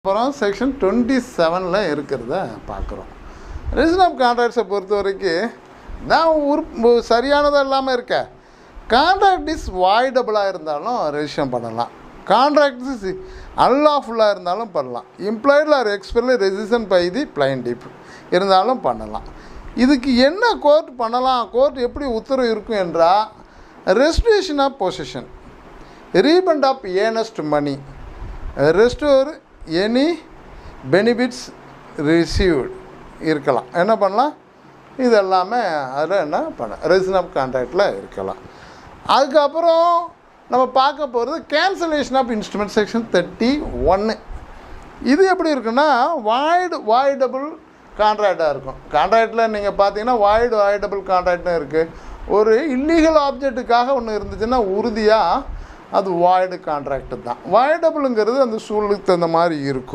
அப்புறம் செக்ஷன் 27ல் இருக்கிறத பார்க்குறோம். ரெசிஷன் ஆஃப் கான்ட்ராக்ட்ஸை பொறுத்த வரைக்கும் நான் சரியானதாக இல்லாமல் இருக்க கான்ட்ராக்ட் இஸ் வாய்டபுளாக இருந்தாலும் ரெஜிஸ்ட்ரேஷன் பண்ணலாம். கான்ட்ராக்ட் இஸ் அன்லாஃபுல்லாக இருந்தாலும் பண்ணலாம். Employed or expertly rescission by the plaintiff இருந்தாலும் பண்ணலாம். இதுக்கு என்ன கோர்ட் பண்ணலாம், கோர்ட் எப்படி உத்தரவு இருக்கும் என்றால் restitution of position, refund of earnest money, restore any benefits received இருக்கலாம். என்ன பண்ணலாம், இது எல்லாமே அதில் என்ன பண்ண ரெசிஷன் ஆஃப் கான்ட்ராக்டில் இருக்கலாம். அதுக்கப்புறம் நம்ம பார்க்க போகிறது கேன்சலேஷன் ஆஃப் இன்ஸ்ட்ருமெண்ட் செக்ஷன் 31. இது எப்படி இருக்குன்னா வாய்டபுள் கான்ட்ராக்டாக இருக்கும். கான்ட்ராக்டில் நீங்கள் பார்த்தீங்கன்னா வாய்டபுள் கான்ட்ராக்ட்னு இருக்குது. ஒரு இல்லீகல் ஆப்ஜெக்ட்டுக்காக ஒன்று இருந்துச்சுன்னா உறுதியாக அது வாய்டு கான்ட்ராக்டு தான். வாய்டபுளுங்கிறது அந்த சூழலுக்கு தகுந்த மாதிரி இருக்கும்.